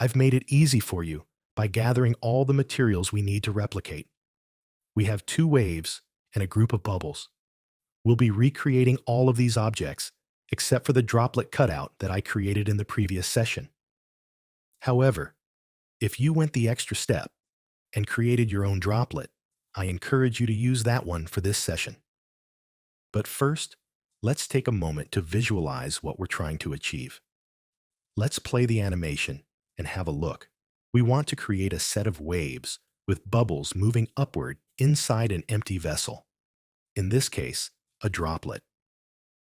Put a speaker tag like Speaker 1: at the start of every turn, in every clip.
Speaker 1: I've made it easy for you by gathering all the materials we need to replicate. We have two waves and a group of bubbles. We'll be recreating all of these objects, except for the droplet cutout that I created in the previous session. However, if you went the extra step and created your own droplet, I encourage you to use that one for this session. But first, let's take a moment to visualize what we're trying to achieve. Let's play the animation and have a look. We want to create a set of waves with bubbles moving upward inside an empty vessel. In this case, a droplet.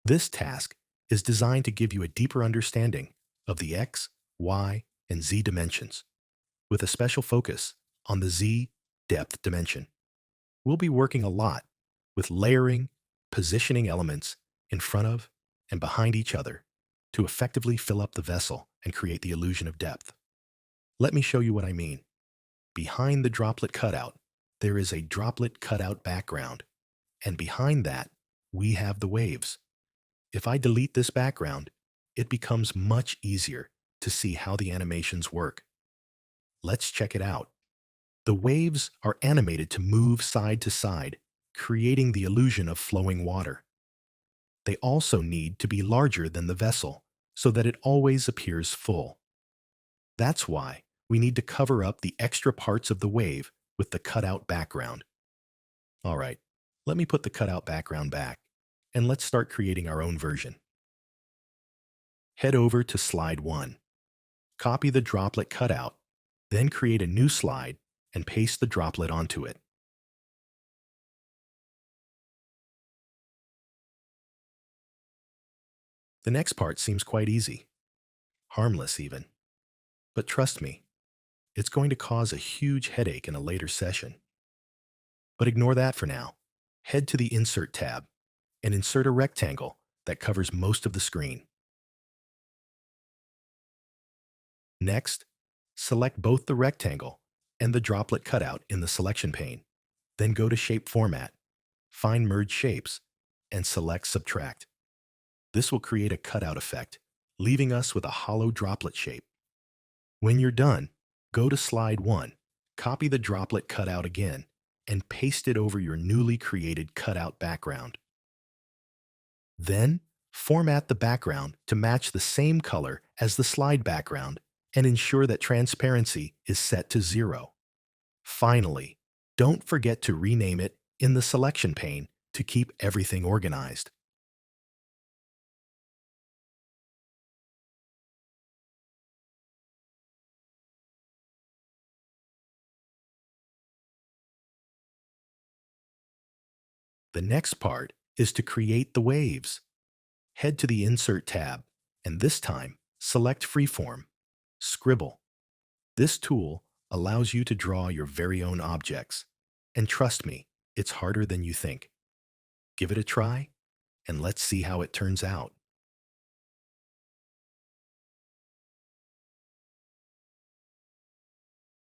Speaker 1: This task is designed to give you a deeper understanding of the X, Y, and Z dimensions, with a special focus on the Z depth dimension. We'll be working a lot with layering, positioning elements in front of and behind each other to effectively fill up the vessel and create the illusion of depth. Let me show you what I mean. Behind the droplet cutout, there is a droplet cutout background, and behind that, we have the waves. If I delete this background, it becomes much easier to see how the animations work. Let's check it out. The waves are animated to move side to side, creating the illusion of flowing water. They also need to be larger than the vessel so that it always appears full. That's why we need to cover up the extra parts of the wave with the cutout background. All right, let me put the cutout background back, and let's start creating our own version. Head over to slide 1. Copy the droplet cutout, then create a new slide and paste the droplet onto it. The next part seems quite easy, harmless even. But trust me, it's going to cause a huge headache in a later session. But ignore that for now. Head to the Insert tab and insert a rectangle that covers most of the screen. Next, select both the rectangle and the droplet cutout in the selection pane. Then go to Shape Format, find Merge Shapes, and select Subtract. This will create a cutout effect, leaving us with a hollow droplet shape. When you're done, go to slide 1, copy the droplet cutout again, and paste it over your newly created cutout background. Then, format the background to match the same color as the slide background and ensure that transparency is set to 0. Finally, don't forget to rename it in the selection pane to keep everything organized. The next part is to create the waves. Head to the Insert tab, and this time, select Freeform, Scribble. This tool allows you to draw your very own objects. And trust me, it's harder than you think. Give it a try, and let's see how it turns out.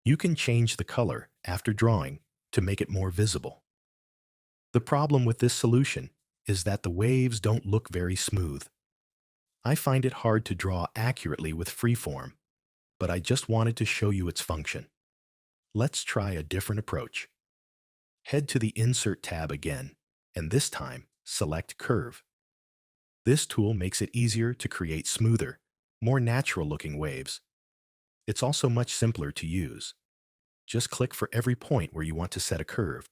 Speaker 1: You can change the color after drawing to make it more visible. The problem with this solution is that the waves don't look very smooth. I find it hard to draw accurately with Freeform, but I just wanted to show you its function. Let's try a different approach. Head to the Insert tab again, and this time select Curve. This tool makes it easier to create smoother, more natural-looking waves. It's also much simpler to use. Just click for every point where you want to set a curve.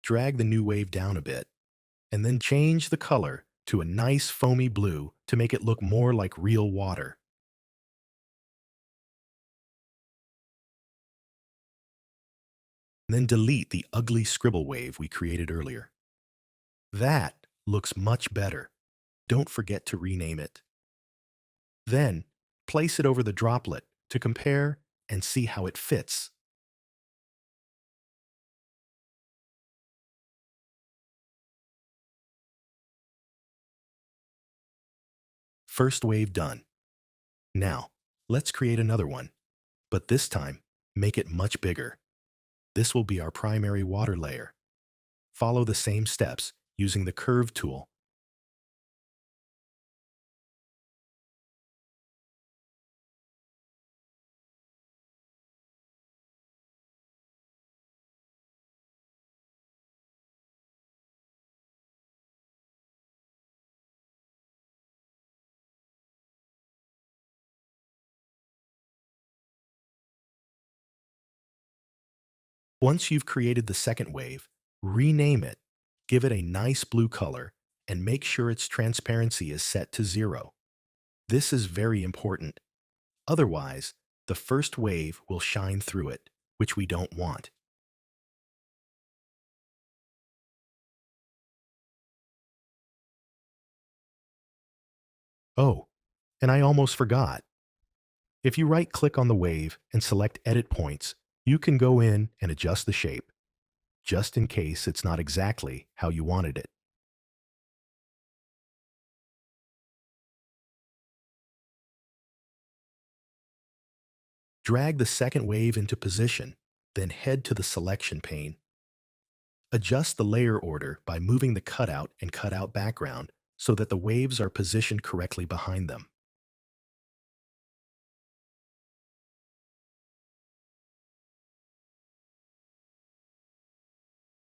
Speaker 1: Drag the new wave down a bit, and then change the color to a nice foamy blue to make it look more like real water. Then delete the ugly scribble wave we created earlier. That looks much better. Don't forget to rename it. Then, place it over the droplet to compare and see how it fits. First wave done. Now, let's create another one, but this time, make it much bigger. This will be our primary water layer. Follow the same steps using the Curve tool. Once you've created the second wave, rename it, give it a nice blue color, and make sure its transparency is set to 0. This is very important. Otherwise, the first wave will shine through it, which we don't want. Oh, and I almost forgot. If you right-click on the wave and select Edit Points, you can go in and adjust the shape, just in case it's not exactly how you wanted it. Drag the second wave into position, then head to the Selection pane. Adjust the layer order by moving the cutout and cutout background so that the waves are positioned correctly behind them.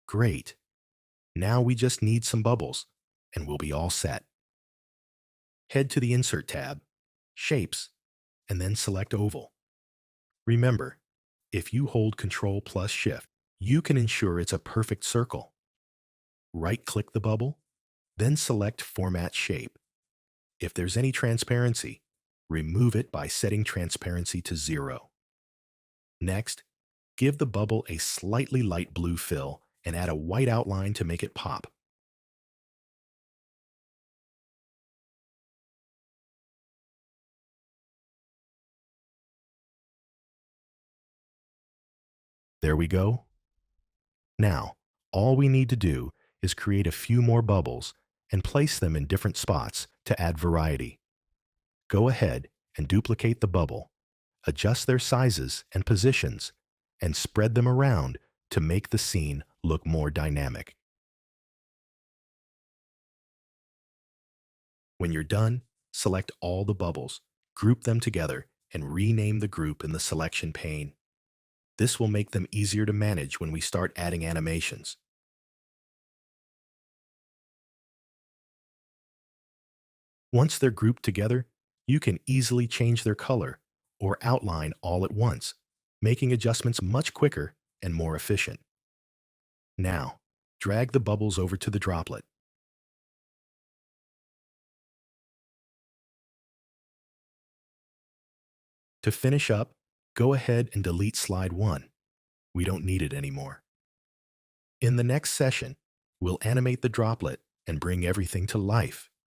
Speaker 1: Great. Now we just need some bubbles, and we'll be all set. Head to the Insert tab, Shapes, and then select Oval. Remember, if you hold Ctrl plus Shift, you can ensure it's a perfect circle. Right-click the bubble, then select Format Shape. If there's any transparency, remove it by setting transparency to 0. Next, give the bubble a slightly light blue fill and add a white outline to make it pop. There we go. Now, all we need to do is create a few more bubbles and place them in different spots to add variety. Go ahead and duplicate the bubble, adjust their sizes and positions, and spread them around to make the scene look more dynamic. When you're done, select all the bubbles, group them together, and rename the group in the Selection pane. This will make them easier to manage when we start adding animations. Once they're grouped together, you can easily change their color or outline all at once, making adjustments much quicker and more efficient. Now, drag the bubbles over to the droplet. To finish up, go ahead and delete slide 1. We don't need it anymore. In the next session, we'll animate the droplet and bring everything to life.